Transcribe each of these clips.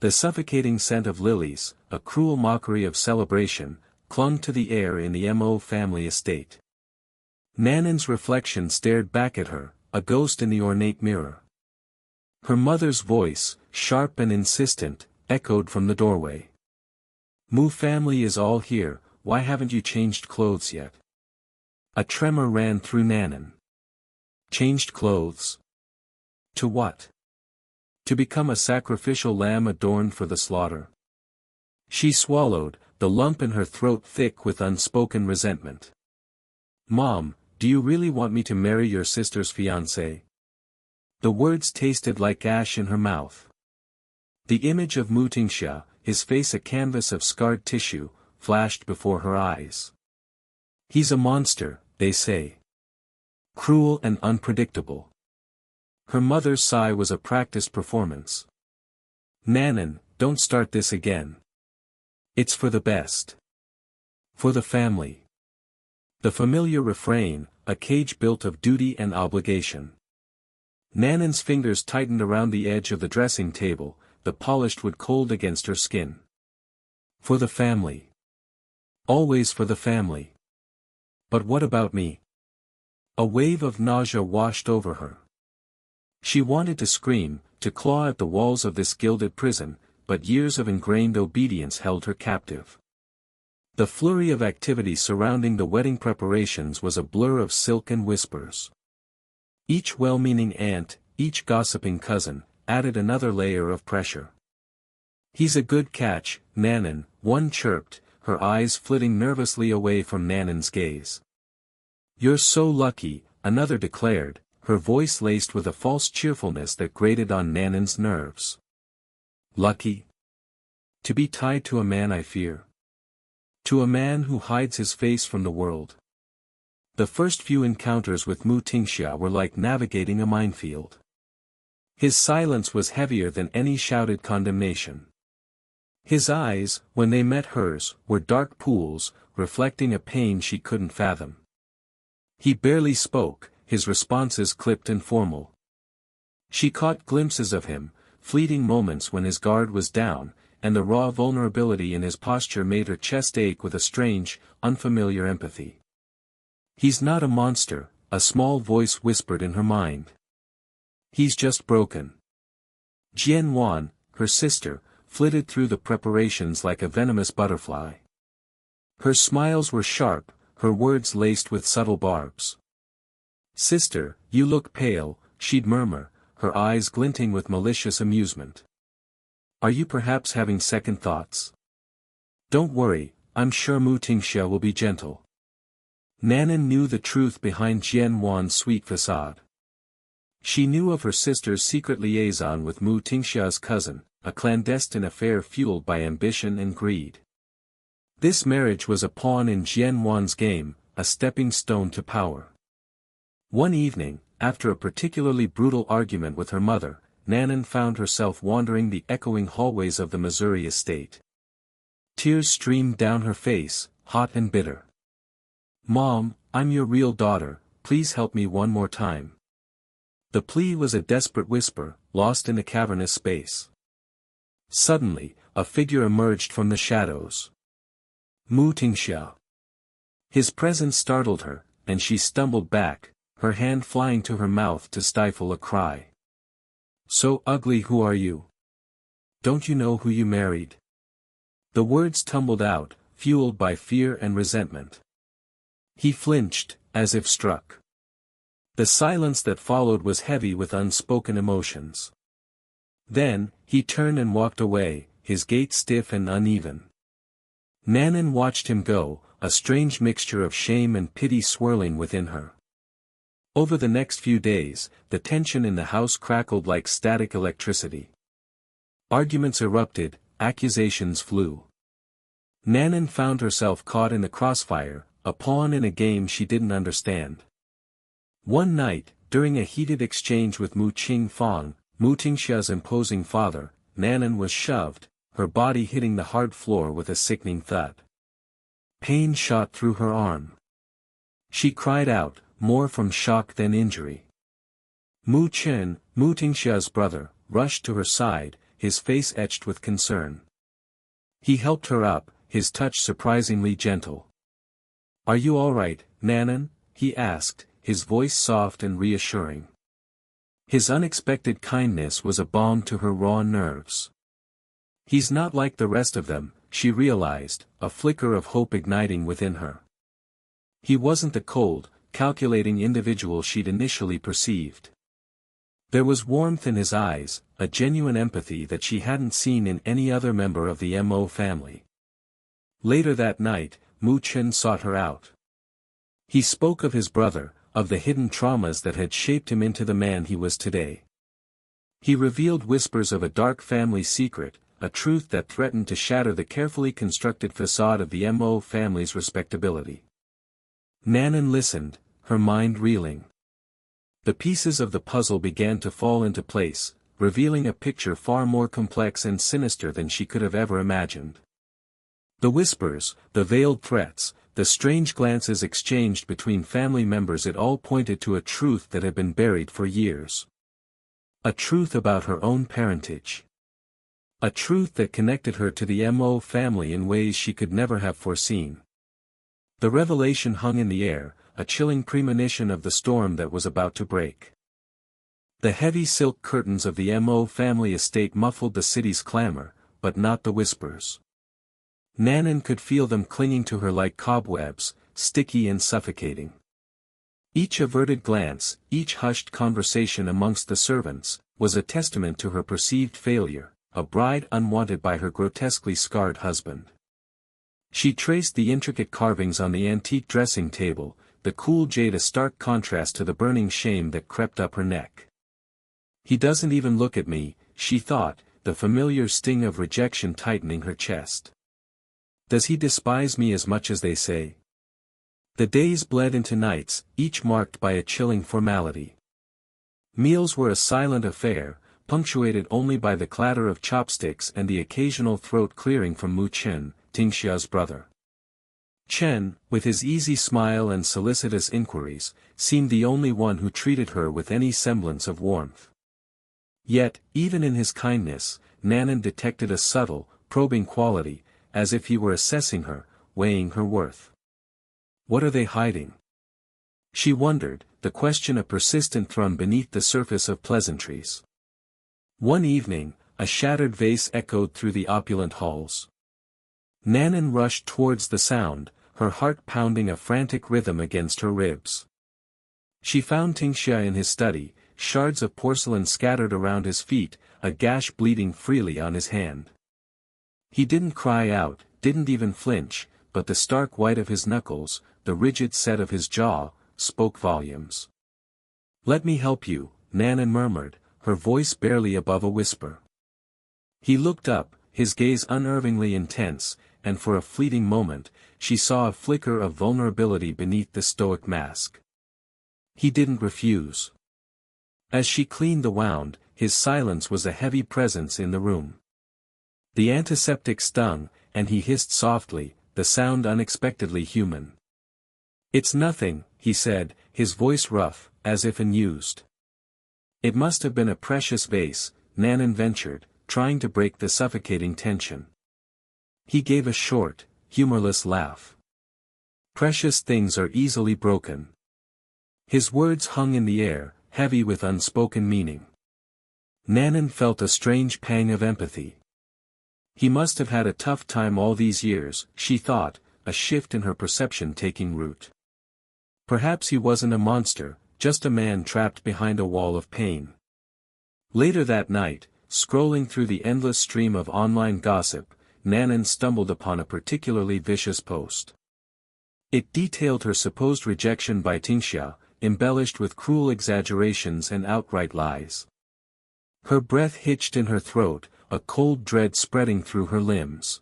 The suffocating scent of lilies, a cruel mockery of celebration, clung to the air in the Mo family estate. Nanan's reflection stared back at her, a ghost in the ornate mirror. Her mother's voice, sharp and insistent, echoed from the doorway. "Mu family is all here, why haven't you changed clothes yet?" A tremor ran through Nanan. Changed clothes? To what? To become a sacrificial lamb adorned for the slaughter. She swallowed, the lump in her throat thick with unspoken resentment. "Mom, do you really want me to marry your sister's fiancé?" The words tasted like ash in her mouth. The image of Mu Tingxia, his face a canvas of scarred tissue, flashed before her eyes. "He's a monster, they say. Cruel and unpredictable." Her mother's sigh was a practiced performance. "Nanan, don't start this again. It's for the best. For the family." The familiar refrain, a cage built of duty and obligation. Nanan's fingers tightened around the edge of the dressing table, the polished wood cold against her skin. For the family. Always for the family. But what about me? A wave of nausea washed over her. She wanted to scream, to claw at the walls of this gilded prison, but years of ingrained obedience held her captive. The flurry of activity surrounding the wedding preparations was a blur of silk and whispers. Each well-meaning aunt, each gossiping cousin, added another layer of pressure. "He's a good catch, Nanan," one chirped, her eyes flitting nervously away from Nanan's gaze. "You're so lucky," another declared, her voice laced with a false cheerfulness that grated on Nanan's nerves. "Lucky? To be tied to a man I fear. To a man who hides his face from the world." The first few encounters with Mu Tingxia were like navigating a minefield. His silence was heavier than any shouted condemnation. His eyes, when they met hers, were dark pools, reflecting a pain she couldn't fathom. He barely spoke, his responses clipped and formal. She caught glimpses of him, fleeting moments when his guard was down, and the raw vulnerability in his posture made her chest ache with a strange, unfamiliar empathy. "He's not a monster," a small voice whispered in her mind. "He's just broken." Jian Wan, her sister, flitted through the preparations like a venomous butterfly. Her smiles were sharp, her words laced with subtle barbs. "Sister, you look pale," she'd murmur, her eyes glinting with malicious amusement. "Are you perhaps having second thoughts?" "Don't worry, I'm sure Mu Tingxia will be gentle." Nanan knew the truth behind Jian Wan's sweet facade. She knew of her sister's secret liaison with Mu Tingxia's cousin, a clandestine affair fueled by ambition and greed. This marriage was a pawn in Jian Wan's game, a stepping stone to power. One evening, after a particularly brutal argument with her mother, Nanan found herself wandering the echoing hallways of the Missouri estate. Tears streamed down her face, hot and bitter. "Mom, I'm your real daughter, please help me one more time." The plea was a desperate whisper, lost in a cavernous space. Suddenly, a figure emerged from the shadows. Mu Tingxia. His presence startled her, and she stumbled back, her hand flying to her mouth to stifle a cry. "So ugly, who are you? Don't you know who you married?" The words tumbled out, fueled by fear and resentment. He flinched, as if struck. The silence that followed was heavy with unspoken emotions. Then, he turned and walked away, his gait stiff and uneven. Nanan watched him go, a strange mixture of shame and pity swirling within her. Over the next few days, the tension in the house crackled like static electricity. Arguments erupted, accusations flew. Nanan found herself caught in the crossfire, a pawn in a game she didn't understand. One night, during a heated exchange with Mu Qingfang, Mu Tingxia's imposing father, Nanan was shoved, her body hitting the hard floor with a sickening thud. Pain shot through her arm. She cried out, more from shock than injury. Mu Chen, Mu Tingxia's brother, rushed to her side, his face etched with concern. He helped her up, his touch surprisingly gentle. "Are you all right, Nanan?" he asked, his voice soft and reassuring. His unexpected kindness was a balm to her raw nerves. "He's not like the rest of them," she realized, a flicker of hope igniting within her. He wasn't the cold, calculating individual she'd initially perceived. There was warmth in his eyes, a genuine empathy that she hadn't seen in any other member of the Mo family. Later that night, Mu Chen sought her out. He spoke of his brother, of the hidden traumas that had shaped him into the man he was today. He revealed whispers of a dark family secret, a truth that threatened to shatter the carefully constructed facade of the Mo family's respectability. Nanan listened, her mind reeling. The pieces of the puzzle began to fall into place, revealing a picture far more complex and sinister than she could have ever imagined. The whispers, the veiled threats, the strange glances exchanged between family members, it all pointed to a truth that had been buried for years. A truth about her own parentage. A truth that connected her to the Mo family in ways she could never have foreseen. The revelation hung in the air, a chilling premonition of the storm that was about to break. The heavy silk curtains of the Mo family estate muffled the city's clamor, but not the whispers. Nanan could feel them clinging to her like cobwebs, sticky and suffocating. Each averted glance, each hushed conversation amongst the servants, was a testament to her perceived failure, a bride unwanted by her grotesquely scarred husband. She traced the intricate carvings on the antique dressing table, the cool jade a stark contrast to the burning shame that crept up her neck. "He doesn't even look at me," she thought, the familiar sting of rejection tightening her chest. "Does he despise me as much as they say?" The days bled into nights, each marked by a chilling formality. Meals were a silent affair, punctuated only by the clatter of chopsticks and the occasional throat clearing from Mu Chen, Tingxia's brother. Chen, with his easy smile and solicitous inquiries, seemed the only one who treated her with any semblance of warmth. Yet, even in his kindness, Nanan detected a subtle, probing quality, as if he were assessing her, weighing her worth. What are they hiding? She wondered, the question a persistent thrum beneath the surface of pleasantries. One evening, a shattered vase echoed through the opulent halls. Nanan rushed towards the sound, her heart pounding a frantic rhythm against her ribs. She found Tingxia in his study, shards of porcelain scattered around his feet, a gash bleeding freely on his hand. He didn't cry out, didn't even flinch, but the stark white of his knuckles, the rigid set of his jaw, spoke volumes. "Let me help you," Nanan murmured, her voice barely above a whisper. He looked up, his gaze unervingly intense, and for a fleeting moment, she saw a flicker of vulnerability beneath the stoic mask. He didn't refuse. As she cleaned the wound, his silence was a heavy presence in the room. The antiseptic stung, and he hissed softly, the sound unexpectedly human. "It's nothing," he said, his voice rough, as if unused. "It must have been a precious vase," Nanan ventured, trying to break the suffocating tension. He gave a short, humorless laugh. "Precious things are easily broken." His words hung in the air, heavy with unspoken meaning. Nanan felt a strange pang of empathy. He must have had a tough time all these years, she thought, a shift in her perception taking root. Perhaps he wasn't a monster, just a man trapped behind a wall of pain. Later that night, scrolling through the endless stream of online gossip, Nanan stumbled upon a particularly vicious post. It detailed her supposed rejection by Tingxia, embellished with cruel exaggerations and outright lies. Her breath hitched in her throat, a cold dread spreading through her limbs.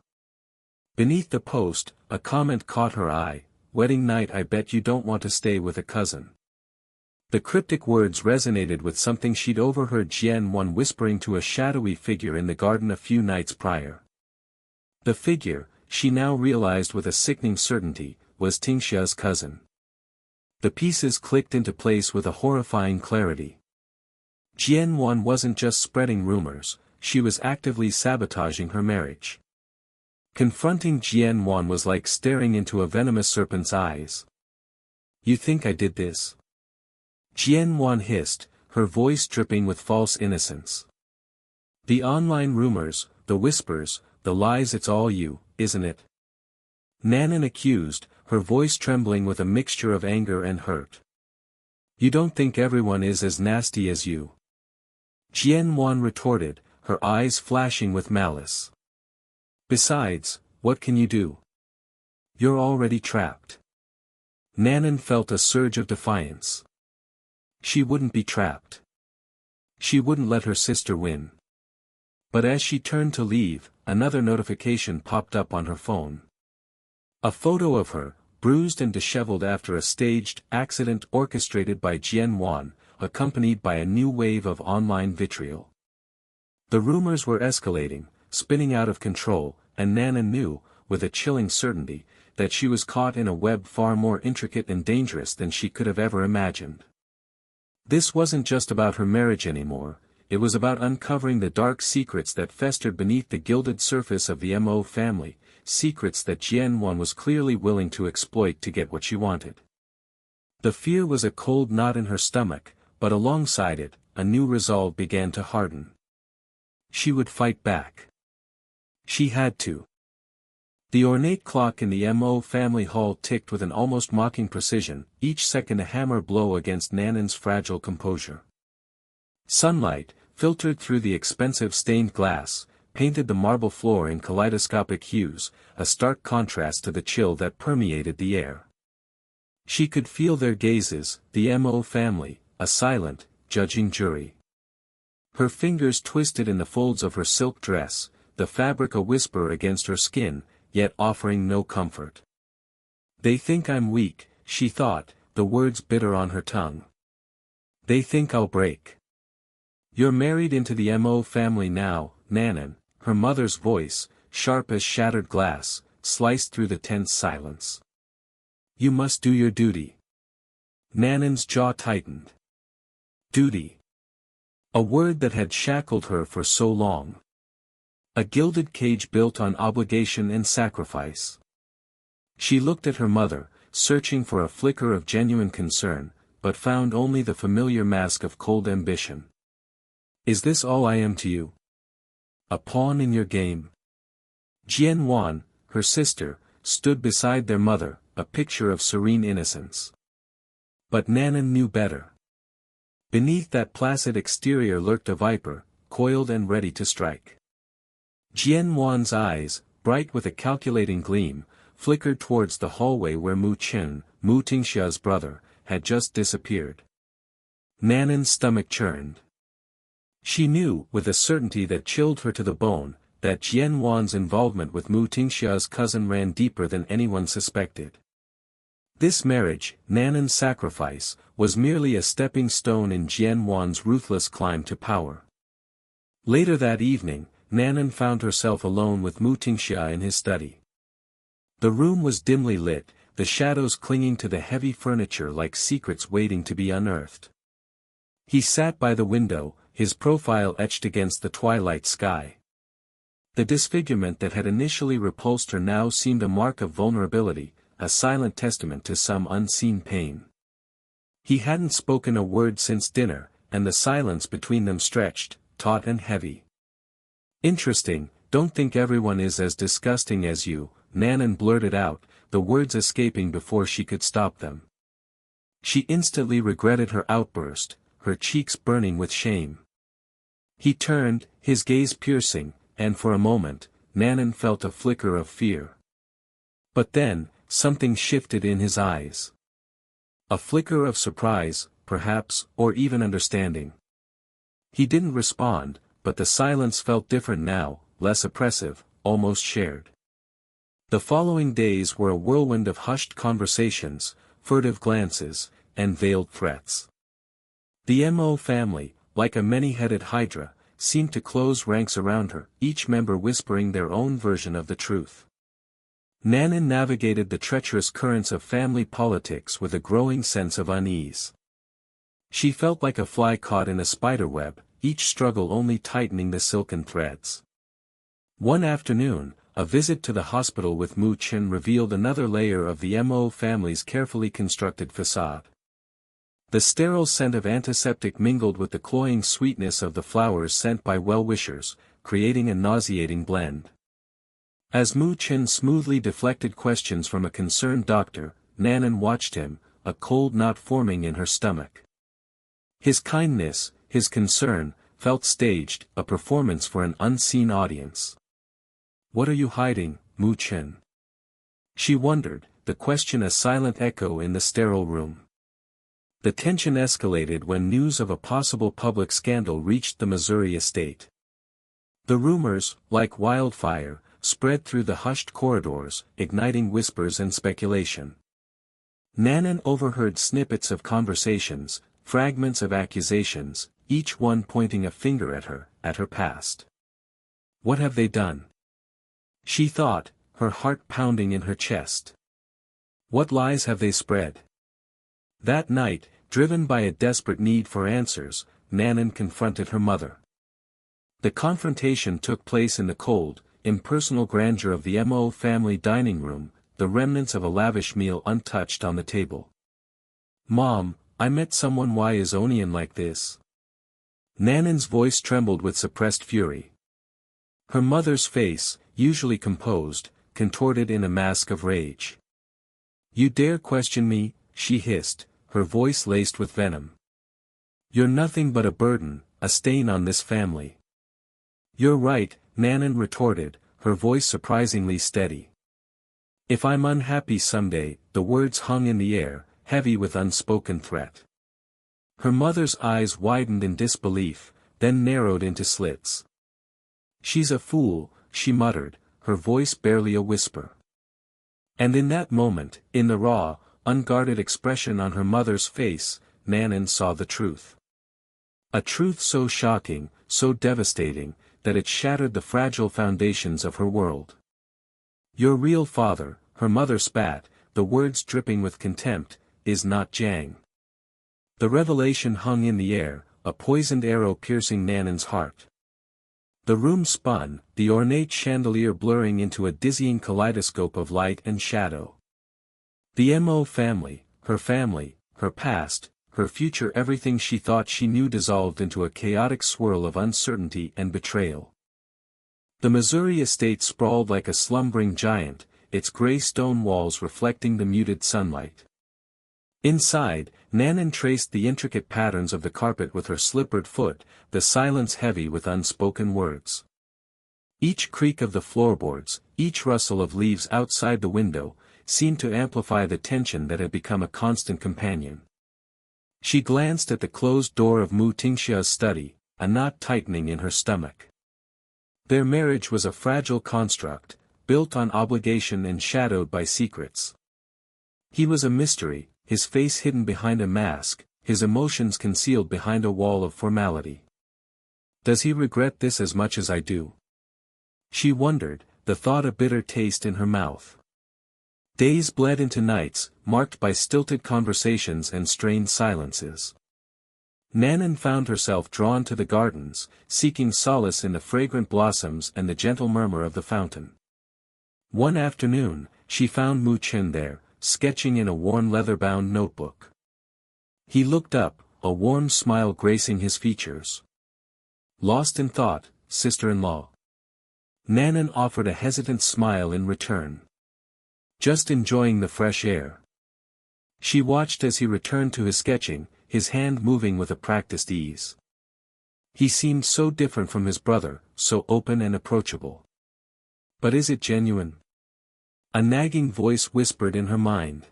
Beneath the post, a comment caught her eye, "Wedding night, I bet you don't want to stay with a cousin." The cryptic words resonated with something she'd overheard Jian Wan whispering to a shadowy figure in the garden a few nights prior. The figure, she now realized with a sickening certainty, was Tingxia's cousin. The pieces clicked into place with a horrifying clarity. Jian Wan wasn't just spreading rumors, she was actively sabotaging her marriage. Confronting Jian Wan was like staring into a venomous serpent's eyes. "You think I did this?" Jian Wan hissed, her voice dripping with false innocence. "The online rumors, the whispers, the lies, it's all you, isn't it?" Nanan accused, her voice trembling with a mixture of anger and hurt. "You don't think everyone is as nasty as you?" Jian Wan retorted, her eyes flashing with malice. "Besides, what can you do? You're already trapped." Nanan felt a surge of defiance. She wouldn't be trapped. She wouldn't let her sister win. But as she turned to leave, another notification popped up on her phone. A photo of her, bruised and disheveled after a staged accident orchestrated by Jian Wan, accompanied by a new wave of online vitriol. The rumors were escalating, spinning out of control, and Nanan knew, with a chilling certainty, that she was caught in a web far more intricate and dangerous than she could have ever imagined. This wasn't just about her marriage anymore, it was about uncovering the dark secrets that festered beneath the gilded surface of the Mo family, secrets that Jian Wan was clearly willing to exploit to get what she wanted. The fear was a cold knot in her stomach, but alongside it, a new resolve began to harden. She would fight back. She had to. The ornate clock in the Mo family hall ticked with an almost mocking precision, each second a hammer blow against Nanan's fragile composure. Sunlight, filtered through the expensive stained glass, painted the marble floor in kaleidoscopic hues, a stark contrast to the chill that permeated the air. She could feel their gazes, the Mo family, a silent, judging jury. Her fingers twisted in the folds of her silk dress, the fabric a whisper against her skin, yet offering no comfort. "They think I'm weak," she thought, the words bitter on her tongue. "They think I'll break." "You're married into the Mo family now, Nanan," her mother's voice, sharp as shattered glass, sliced through the tense silence. "You must do your duty." Nanan's jaw tightened. Duty. A word that had shackled her for so long. A gilded cage built on obligation and sacrifice. She looked at her mother, searching for a flicker of genuine concern, but found only the familiar mask of cold ambition. "Is this all I am to you? A pawn in your game?" Jian Wan, her sister, stood beside their mother, a picture of serene innocence. But Nanan knew better. Beneath that placid exterior lurked a viper, coiled and ready to strike. Jian Wan's eyes, bright with a calculating gleam, flickered towards the hallway where Mu Tingxia's brother, had just disappeared. Nanan's stomach churned. She knew, with a certainty that chilled her to the bone, that Jian Wan's involvement with Mu Tingxia's cousin ran deeper than anyone suspected. This marriage, Nanan's sacrifice, was merely a stepping stone in Jian Wan's ruthless climb to power. Later that evening, Nanan found herself alone with Mu Tingxia in his study. The room was dimly lit, the shadows clinging to the heavy furniture like secrets waiting to be unearthed. He sat by the window, his profile etched against the twilight sky. The disfigurement that had initially repulsed her now seemed a mark of vulnerability, a silent testament to some unseen pain. He hadn't spoken a word since dinner, and the silence between them stretched, taut and heavy. "Interesting, don't think everyone is as disgusting as you," Nanan blurted out, the words escaping before she could stop them. She instantly regretted her outburst, her cheeks burning with shame. He turned, his gaze piercing, and for a moment, Nanan felt a flicker of fear. But then, something shifted in his eyes. A flicker of surprise, perhaps, or even understanding. He didn't respond, but the silence felt different now, less oppressive, almost shared. The following days were a whirlwind of hushed conversations, furtive glances, and veiled threats. The Mo family, like a many-headed hydra, seemed to close ranks around her, each member whispering their own version of the truth. Nanan navigated the treacherous currents of family politics with a growing sense of unease. She felt like a fly caught in a spiderweb, each struggle only tightening the silken threads. One afternoon, a visit to the hospital with Mu Chen revealed another layer of the Mo family's carefully constructed facade. The sterile scent of antiseptic mingled with the cloying sweetness of the flowers sent by well-wishers, creating a nauseating blend. As Mu Chen smoothly deflected questions from a concerned doctor, Nanan watched him, a cold knot forming in her stomach. His kindness, his concern, felt staged, a performance for an unseen audience. "What are you hiding, Mu Chen?" she wondered, the question a silent echo in the sterile room. The tension escalated when news of a possible public scandal reached the Missouri estate. The rumors, like wildfire, spread through the hushed corridors, igniting whispers and speculation. Nanan overheard snippets of conversations, fragments of accusations, each one pointing a finger at her past. What have they done? She thought, her heart pounding in her chest. What lies have they spread? That night, driven by a desperate need for answers, Nanan confronted her mother. The confrontation took place in the cold, impersonal grandeur of the Mo family dining room, the remnants of a lavish meal untouched on the table. "Mom, I met someone Wyazonian like this." Nanan's voice trembled with suppressed fury. Her mother's face, usually composed, contorted in a mask of rage. "You dare question me?" she hissed, her voice laced with venom. "You're nothing but a burden, a stain on this family." "You're right," Nanan retorted, her voice surprisingly steady. "If I'm unhappy someday," the words hung in the air, heavy with unspoken threat. Her mother's eyes widened in disbelief, then narrowed into slits. "She's a fool," she muttered, her voice barely a whisper. And in that moment, in the raw, unguarded expression on her mother's face, Nanan saw the truth. A truth so shocking, so devastating, that it shattered the fragile foundations of her world. "Your real father," her mother spat, the words dripping with contempt, "is not Jiang." The revelation hung in the air, a poisoned arrow piercing Nanan's heart. The room spun, the ornate chandelier blurring into a dizzying kaleidoscope of light and shadow. The Mo family, her past, her future, everything she thought she knew dissolved into a chaotic swirl of uncertainty and betrayal. The Missouri estate sprawled like a slumbering giant, its gray stone walls reflecting the muted sunlight. Inside, Nanan traced the intricate patterns of the carpet with her slippered foot, the silence heavy with unspoken words. Each creak of the floorboards, each rustle of leaves outside the window, seemed to amplify the tension that had become a constant companion. She glanced at the closed door of Mu Tingxia's study, a knot tightening in her stomach. Their marriage was a fragile construct, built on obligation and shadowed by secrets. He was a mystery, his face hidden behind a mask, his emotions concealed behind a wall of formality. "Does he regret this as much as I do?" she wondered, the thought a bitter taste in her mouth. Days bled into nights, marked by stilted conversations and strained silences. Nanan found herself drawn to the gardens, seeking solace in the fragrant blossoms and the gentle murmur of the fountain. One afternoon, she found Mu Chen there, sketching in a worn leather-bound notebook. He looked up, a warm smile gracing his features. "Lost in thought, sister-in-law?" Nanan offered a hesitant smile in return. "Just enjoying the fresh air." She watched as he returned to his sketching, his hand moving with a practiced ease. He seemed so different from his brother, so open and approachable. But is it genuine? A nagging voice whispered in her mind.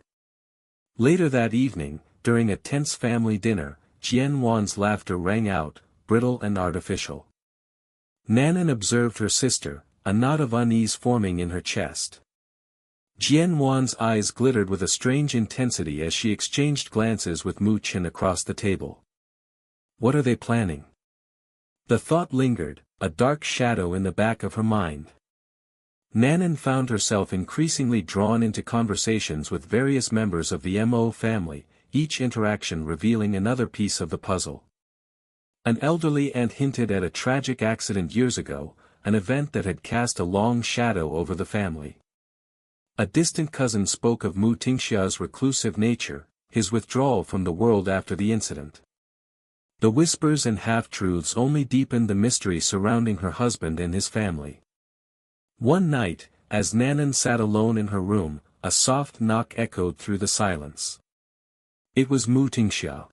Later that evening, during a tense family dinner, Jian Wan's laughter rang out, brittle and artificial. Nanan observed her sister, a knot of unease forming in her chest. Jian Wan's eyes glittered with a strange intensity as she exchanged glances with Mu Chen across the table. What are they planning? The thought lingered, a dark shadow in the back of her mind. Nanan found herself increasingly drawn into conversations with various members of the Mo family, each interaction revealing another piece of the puzzle. An elderly aunt hinted at a tragic accident years ago, an event that had cast a long shadow over the family. A distant cousin spoke of Mu Tingxia's reclusive nature, his withdrawal from the world after the incident. The whispers and half-truths only deepened the mystery surrounding her husband and his family. One night, as Nanan sat alone in her room, a soft knock echoed through the silence. It was Mu Tingxia.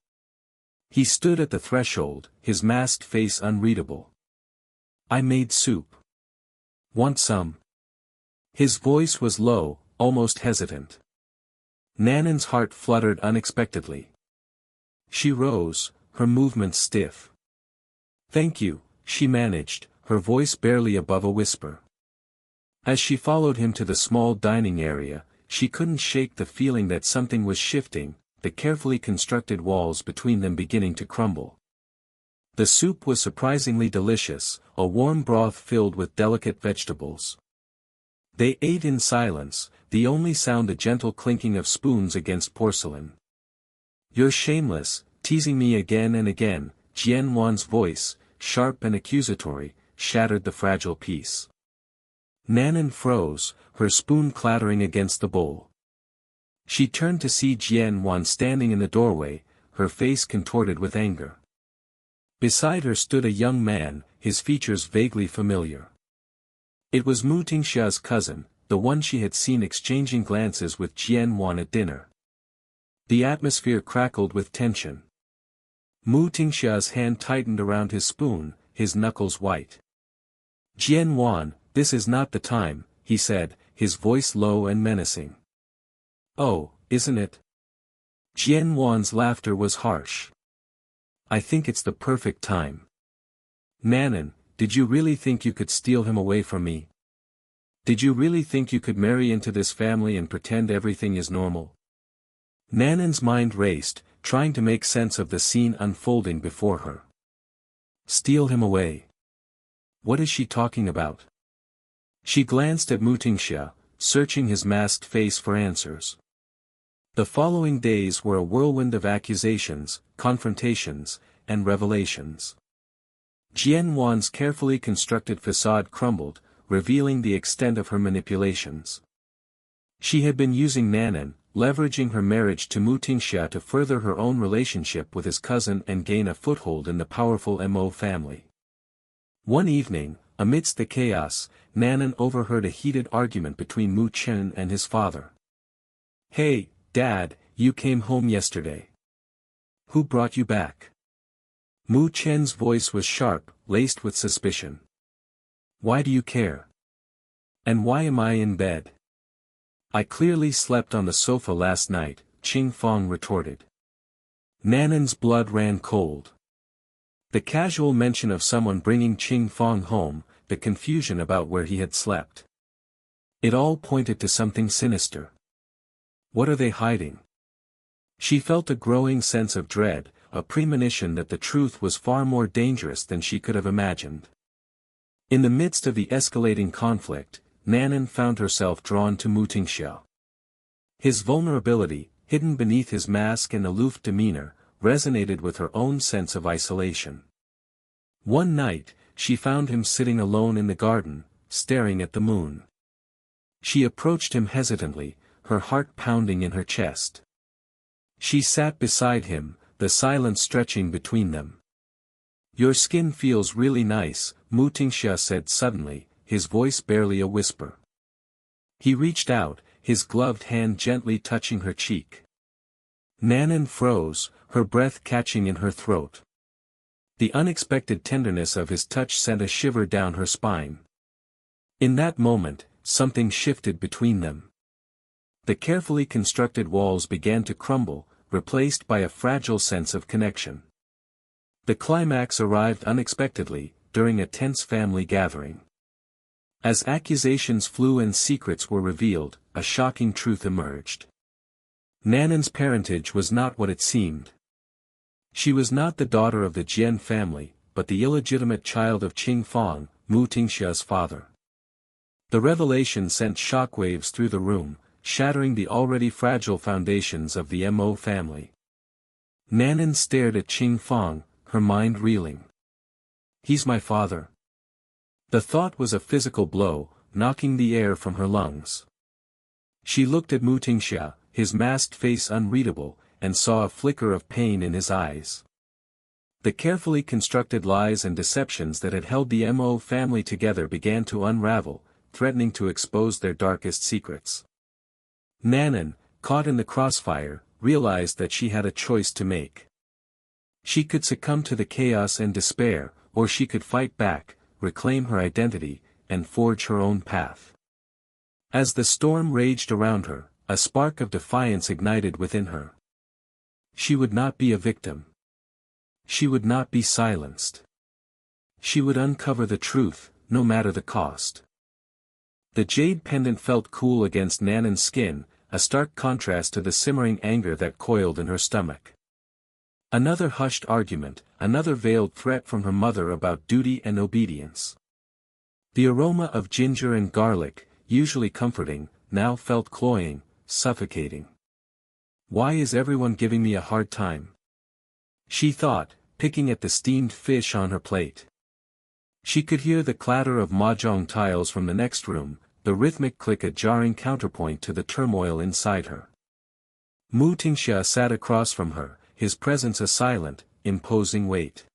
He stood at the threshold, his masked face unreadable. "I made soup. Want some?" His voice was low, almost hesitant. Nanan's heart fluttered unexpectedly. She rose, her movements stiff. "Thank you," she managed, her voice barely above a whisper. As she followed him to the small dining area, she couldn't shake the feeling that something was shifting, the carefully constructed walls between them beginning to crumble. The soup was surprisingly delicious, a warm broth filled with delicate vegetables. They ate in silence, the only sound a gentle clinking of spoons against porcelain. "You're shameless, teasing me again and again," Jian Wan's voice, sharp and accusatory, shattered the fragile peace. Nanan froze, her spoon clattering against the bowl. She turned to see Jian Wan standing in the doorway, her face contorted with anger. Beside her stood a young man, his features vaguely familiar. It was Mu Tingxia's cousin, the one she had seen exchanging glances with Jian Wan at dinner. The atmosphere crackled with tension. Mu Tingxia's hand tightened around his spoon, his knuckles white. "Jian Wan, this is not the time," he said, his voice low and menacing. "Oh, isn't it?" Jian Wan's laughter was harsh. "I think it's the perfect time. Nanan, did you really think you could steal him away from me? Did you really think you could marry into this family and pretend everything is normal?" Nanan's mind raced, trying to make sense of the scene unfolding before her. Steal him away? What is she talking about? She glanced at Mu Tingxia, searching his masked face for answers. The following days were a whirlwind of accusations, confrontations, and revelations. Jian Wan's carefully constructed facade crumbled, revealing the extent of her manipulations. She had been using Nanan, leveraging her marriage to Mu Tingxia to further her own relationship with his cousin and gain a foothold in the powerful Mo family. One evening, amidst the chaos, Nanan overheard a heated argument between Mu Chen and his father. "Hey, Dad, you came home yesterday. Who brought you back?" Mu Chen's voice was sharp, laced with suspicion. "Why do you care? And why am I in bed?" "I clearly slept on the sofa last night," Qing Fong retorted. Nanan's blood ran cold. The casual mention of someone bringing Qing Fong home, the confusion about where he had slept. It all pointed to something sinister. What are they hiding? She felt a growing sense of dread, a premonition that the truth was far more dangerous than she could have imagined. In the midst of the escalating conflict, Nanan found herself drawn to Mu Tingxia. His vulnerability, hidden beneath his mask and aloof demeanor, resonated with her own sense of isolation. One night, she found him sitting alone in the garden, staring at the moon. She approached him hesitantly, her heart pounding in her chest. She sat beside him, the silence stretching between them. "Your skin feels really nice," Mu Tingxia said suddenly, his voice barely a whisper. He reached out, his gloved hand gently touching her cheek. Nanan froze, her breath catching in her throat. The unexpected tenderness of his touch sent a shiver down her spine. In that moment, something shifted between them. The carefully constructed walls began to crumble, replaced by a fragile sense of connection. The climax arrived unexpectedly, during a tense family gathering. As accusations flew and secrets were revealed, a shocking truth emerged. Nanan's parentage was not what it seemed. She was not the daughter of the Jian family, but the illegitimate child of Qing Fong, Mu Tingxia's father. The revelation sent shockwaves through the room, shattering the already fragile foundations of the Mo family. Nanan stared at Qing Fong, her mind reeling. He's my father. The thought was a physical blow, knocking the air from her lungs. She looked at Mu Tingxia, his masked face unreadable, and saw a flicker of pain in his eyes. The carefully constructed lies and deceptions that had held the Mo family together began to unravel, threatening to expose their darkest secrets. Nanan, caught in the crossfire, realized that she had a choice to make. She could succumb to the chaos and despair, or she could fight back, reclaim her identity, and forge her own path. As the storm raged around her, a spark of defiance ignited within her. She would not be a victim. She would not be silenced. She would uncover the truth, no matter the cost. The jade pendant felt cool against Nanan's skin, a stark contrast to the simmering anger that coiled in her stomach. Another hushed argument, another veiled threat from her mother about duty and obedience. The aroma of ginger and garlic, usually comforting, now felt cloying, suffocating. Why is everyone giving me a hard time? She thought, picking at the steamed fish on her plate. She could hear the clatter of mahjong tiles from the next room, the rhythmic click a jarring counterpoint to the turmoil inside her. Mu Tingxia sat across from her, his presence a silent, imposing weight.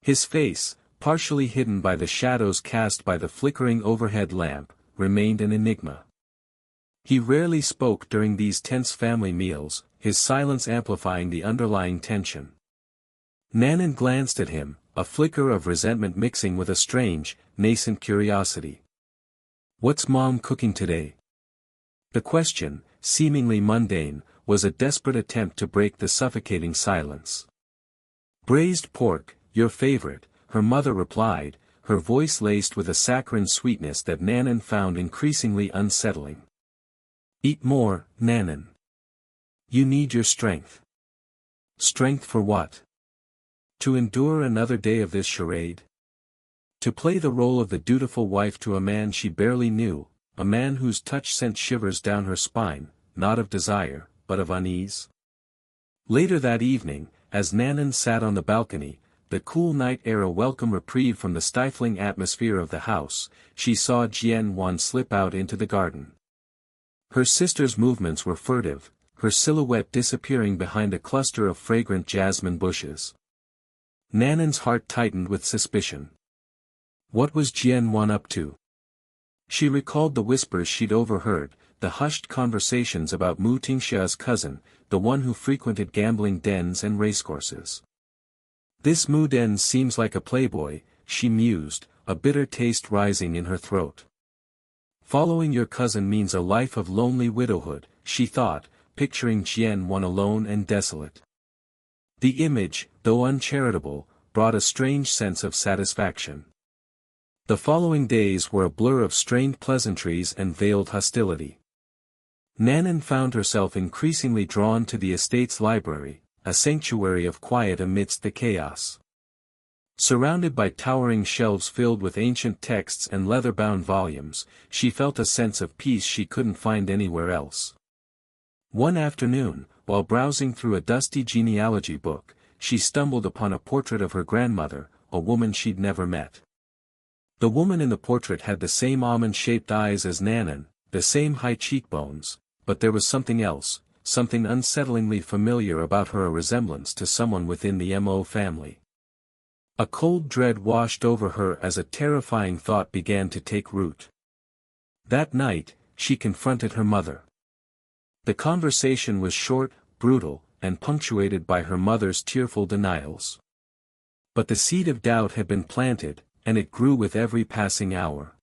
His face, partially hidden by the shadows cast by the flickering overhead lamp, remained an enigma. He rarely spoke during these tense family meals, his silence amplifying the underlying tension. Nanan glanced at him, a flicker of resentment mixing with a strange, nascent curiosity. "What's Mom cooking today?" The question, seemingly mundane, was a desperate attempt to break the suffocating silence. "Braised pork, your favorite," her mother replied, her voice laced with a saccharine sweetness that Nanan found increasingly unsettling. "Eat more, Nanan. You need your strength." "Strength for what? To endure another day of this charade? To play the role of the dutiful wife to a man she barely knew, a man whose touch sent shivers down her spine, not of desire, but of unease?" Later that evening, as Nanan sat on the balcony, the cool night air a welcome reprieve from the stifling atmosphere of the house, she saw Jian Wan slip out into the garden. Her sister's movements were furtive, her silhouette disappearing behind a cluster of fragrant jasmine bushes. Nanan's heart tightened with suspicion. What was Jian Wan up to? She recalled the whispers she'd overheard, the hushed conversations about Mu Tingxia's cousin, the one who frequented gambling dens and racecourses. "This Mu Den seems like a playboy," she mused, a bitter taste rising in her throat. "Following your cousin means a life of lonely widowhood," she thought, picturing Jian Wan alone and desolate. The image, though uncharitable, brought a strange sense of satisfaction. The following days were a blur of strained pleasantries and veiled hostility. Nanan found herself increasingly drawn to the estate's library, a sanctuary of quiet amidst the chaos. Surrounded by towering shelves filled with ancient texts and leather-bound volumes, she felt a sense of peace she couldn't find anywhere else. One afternoon, while browsing through a dusty genealogy book, she stumbled upon a portrait of her grandmother, a woman she'd never met. The woman in the portrait had the same almond-shaped eyes as Nanan, the same high cheekbones, but there was something else, something unsettlingly familiar about her, a resemblance to someone within the Mo family. A cold dread washed over her as a terrifying thought began to take root. That night, she confronted her mother. The conversation was short, brutal, and punctuated by her mother's tearful denials. But the seed of doubt had been planted, and it grew with every passing hour.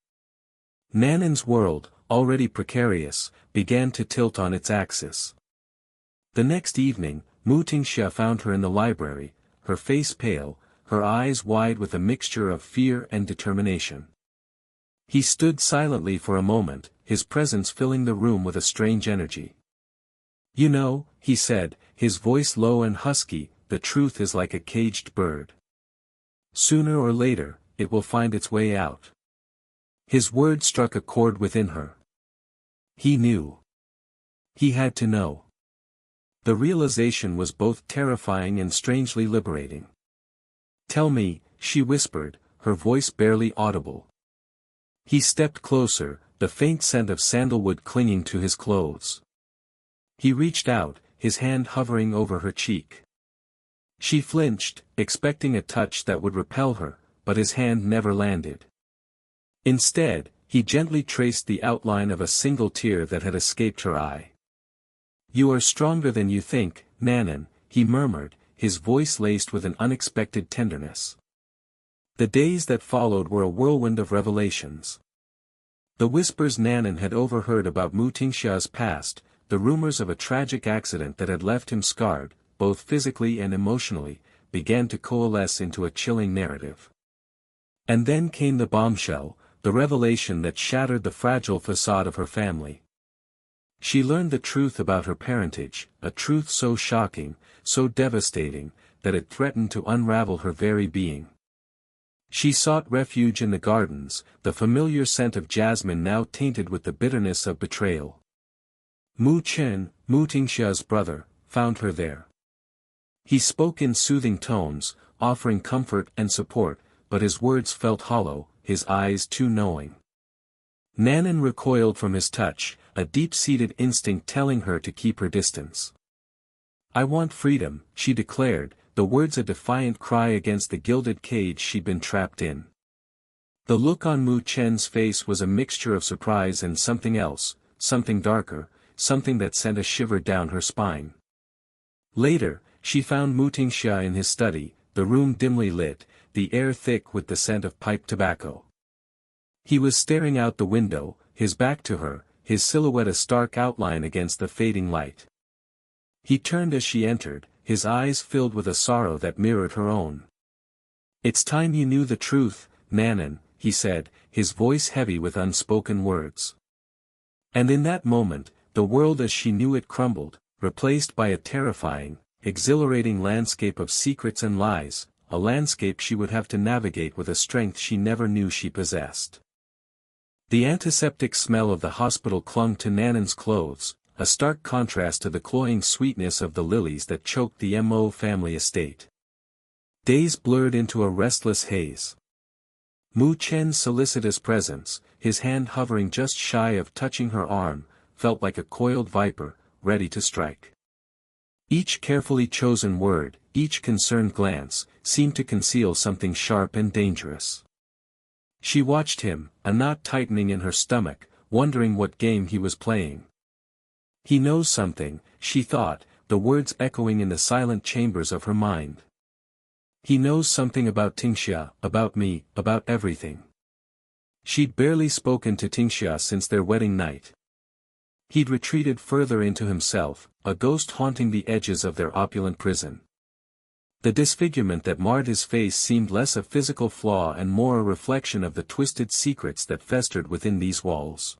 Nanan's world, already precarious, began to tilt on its axis. The next evening, Mu Tingxia found her in the library, her face pale, her eyes wide with a mixture of fear and determination. He stood silently for a moment, his presence filling the room with a strange energy. "You know," he said, his voice low and husky, "the truth is like a caged bird. Sooner or later, it will find its way out." His words struck a chord within her. He knew. He had to know. The realization was both terrifying and strangely liberating. Tell me, she whispered, her voice barely audible. He stepped closer, the faint scent of sandalwood clinging to his clothes. He reached out, his hand hovering over her cheek. She flinched, expecting a touch that would repel her, but his hand never landed. Instead, he gently traced the outline of a single tear that had escaped her eye. You are stronger than you think, Nanan, he murmured, his voice laced with an unexpected tenderness. The days that followed were a whirlwind of revelations. The whispers Nanan had overheard about Mu Tingxia's past, the rumors of a tragic accident that had left him scarred, both physically and emotionally, began to coalesce into a chilling narrative. And then came the bombshell, the revelation that shattered the fragile facade of her family. She learned the truth about her parentage, a truth so shocking, so devastating, that it threatened to unravel her very being. She sought refuge in the gardens, the familiar scent of jasmine now tainted with the bitterness of betrayal. Mu Chen, Mu Tingxia's brother, found her there. He spoke in soothing tones, offering comfort and support, but his words felt hollow, his eyes too knowing. Nanan recoiled from his touch, a deep-seated instinct telling her to keep her distance. I want freedom, she declared, the words a defiant cry against the gilded cage she'd been trapped in. The look on Mu Chen's face was a mixture of surprise and something else, something darker, something that sent a shiver down her spine. Later, she found Mu Tingxia in his study, the room dimly lit, the air thick with the scent of pipe tobacco. He was staring out the window, his back to her, his silhouette a stark outline against the fading light. He turned as she entered, his eyes filled with a sorrow that mirrored her own. It's time you knew the truth, Nanan, he said, his voice heavy with unspoken words. And in that moment, the world as she knew it crumbled, replaced by a terrifying, exhilarating landscape of secrets and lies, a landscape she would have to navigate with a strength she never knew she possessed. The antiseptic smell of the hospital clung to Nanan's clothes, a stark contrast to the cloying sweetness of the lilies that choked the Mo family estate. Days blurred into a restless haze. Mu Chen's solicitous presence, his hand hovering just shy of touching her arm, felt like a coiled viper, ready to strike. Each carefully chosen word, each concerned glance, seemed to conceal something sharp and dangerous. She watched him, a knot tightening in her stomach, wondering what game he was playing. He knows something, she thought, the words echoing in the silent chambers of her mind. He knows something about Tingxia, about me, about everything. She'd barely spoken to Tingxia since their wedding night. He'd retreated further into himself, a ghost haunting the edges of their opulent prison. The disfigurement that marred his face seemed less a physical flaw and more a reflection of the twisted secrets that festered within these walls.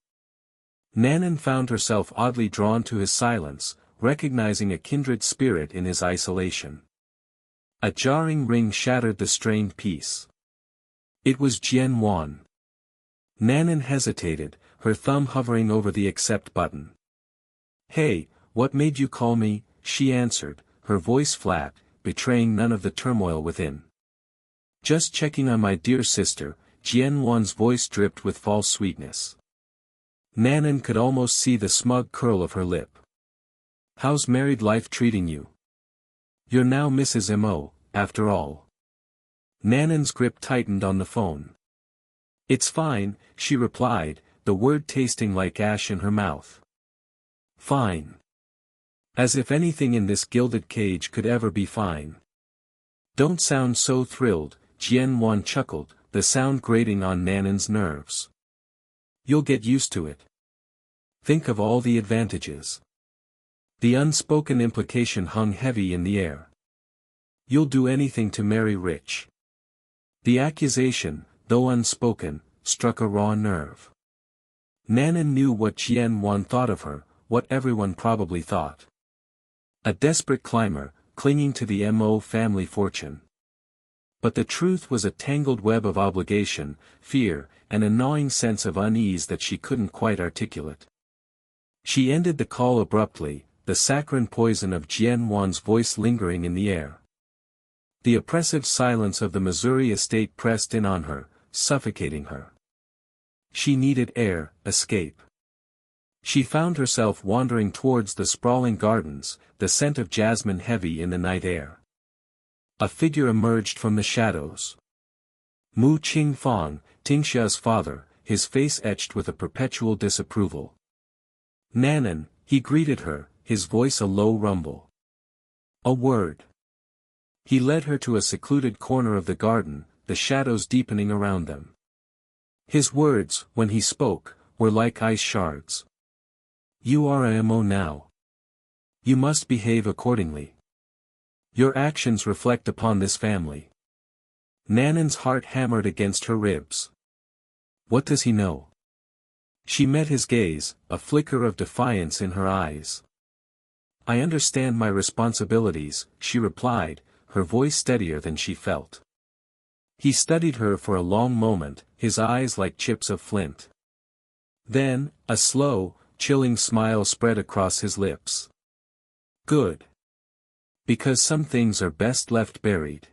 Nanan found herself oddly drawn to his silence, recognizing a kindred spirit in his isolation. A jarring ring shattered the strained peace. It was Jian Wan. Nanan hesitated, her thumb hovering over the accept button. Hey, what made you call me? She answered, her voice flat, betraying none of the turmoil within. Just checking on my dear sister, Jian Wan's voice dripped with false sweetness. Nanan could almost see the smug curl of her lip. How's married life treating you? You're now Mrs. Mo, after all. Nanan's grip tightened on the phone. It's fine, she replied, the word tasting like ash in her mouth. Fine. As if anything in this gilded cage could ever be fine. Don't sound so thrilled, Jian Wan chuckled, the sound grating on Nanan's nerves. You'll get used to it. Think of all the advantages. The unspoken implication hung heavy in the air. You'll do anything to marry rich. The accusation, though unspoken, struck a raw nerve. Nanan knew what Jian Wan thought of her, what everyone probably thought. A desperate climber, clinging to the Mo family fortune. But the truth was a tangled web of obligation, fear, and a gnawing sense of unease that she couldn't quite articulate. She ended the call abruptly, the saccharine poison of Jian Wan's voice lingering in the air. The oppressive silence of the Missouri estate pressed in on her, suffocating her. She needed air, escape. She found herself wandering towards the sprawling gardens, the scent of jasmine heavy in the night air. A figure emerged from the shadows. Mu Ching Fong, Tingxia's father, his face etched with a perpetual disapproval. Nanan, he greeted her, his voice a low rumble. A word. He led her to a secluded corner of the garden, the shadows deepening around them. His words, when he spoke, were like ice shards. You are a mo now. You must behave accordingly. Your actions reflect upon this family. Nanan's heart hammered against her ribs. What does he know? She met his gaze, a flicker of defiance in her eyes. I understand my responsibilities, she replied, her voice steadier than she felt. He studied her for a long moment, his eyes like chips of flint. Then, a slow, chilling smile spread across his lips. Good. Because some things are best left buried.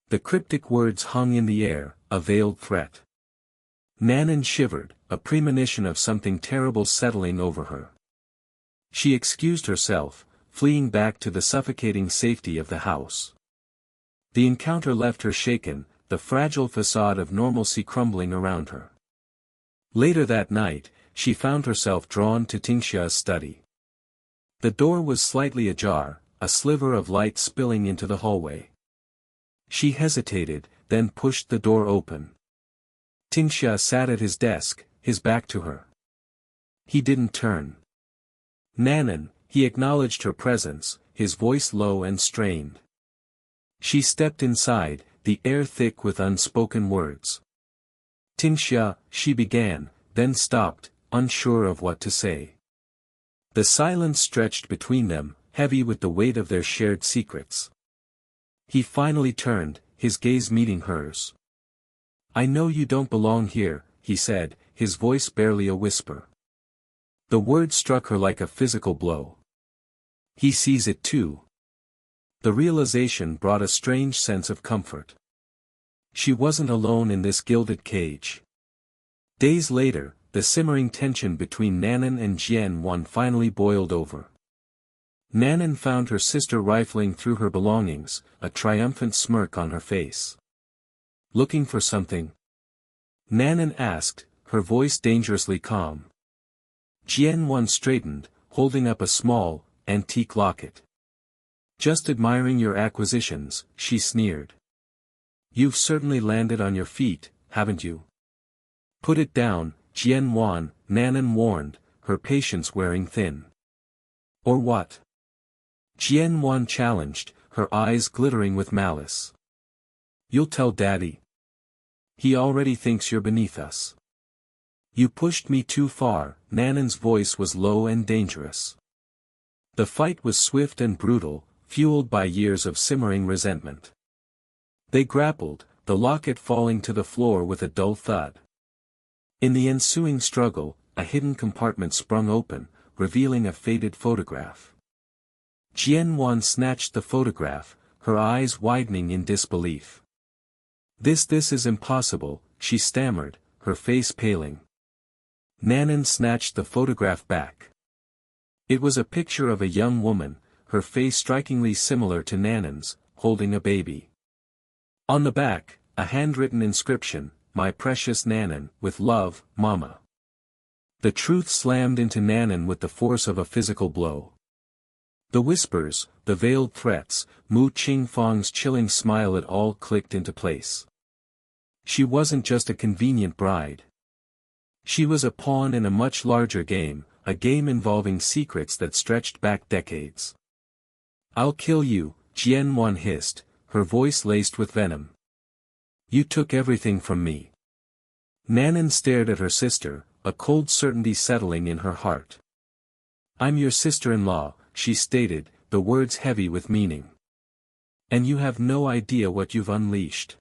The cryptic words hung in the air, a veiled threat. Nanan shivered, a premonition of something terrible settling over her. She excused herself, fleeing back to the suffocating safety of the house. The encounter left her shaken, the fragile facade of normalcy crumbling around her. Later that night, she found herself drawn to Tingxia's study. The door was slightly ajar, a sliver of light spilling into the hallway. She hesitated, then pushed the door open. Tingxia sat at his desk, his back to her. He didn't turn. Nanan, he acknowledged her presence, his voice low and strained. She stepped inside, the air thick with unspoken words. Tingxia, she began, then stopped, unsure of what to say. The silence stretched between them, heavy with the weight of their shared secrets. He finally turned, his gaze meeting hers. I know you don't belong here, he said, his voice barely a whisper. The word struck her like a physical blow. He sees it too. The realization brought a strange sense of comfort. She wasn't alone in this gilded cage. Days later, the simmering tension between Nanan and Jian-Wan finally boiled over. Nanan found her sister rifling through her belongings, a triumphant smirk on her face. Looking for something? Nanan asked, her voice dangerously calm. Jian-Wan straightened, holding up a small, antique locket. Just admiring your acquisitions, she sneered. You've certainly landed on your feet, haven't you? Put it down, Jian-Wan, Nanan warned, her patience wearing thin. Or what? Jian-Wan challenged, her eyes glittering with malice. You'll tell Daddy. He already thinks you're beneath us. You pushed me too far, Nanan's voice was low and dangerous. The fight was swift and brutal, fueled by years of simmering resentment. They grappled, the locket falling to the floor with a dull thud. In the ensuing struggle, a hidden compartment sprung open, revealing a faded photograph. Jian-Wan snatched the photograph, her eyes widening in disbelief. This is impossible, she stammered, her face paling. Nanan snatched the photograph back. It was a picture of a young woman, her face strikingly similar to Nanan's, holding a baby. On the back, a handwritten inscription, My precious Nanan, with love, Mama. The truth slammed into Nanan with the force of a physical blow. The whispers, the veiled threats, Mu Qingfang's chilling smile, it all clicked into place. She wasn't just a convenient bride. She was a pawn in a much larger game, a game involving secrets that stretched back decades. I'll kill you, Jian-Wan hissed, her voice laced with venom. You took everything from me. Nanan stared at her sister, a cold certainty settling in her heart. I'm your sister-in-law, she stated, the words heavy with meaning. And you have no idea what you've unleashed.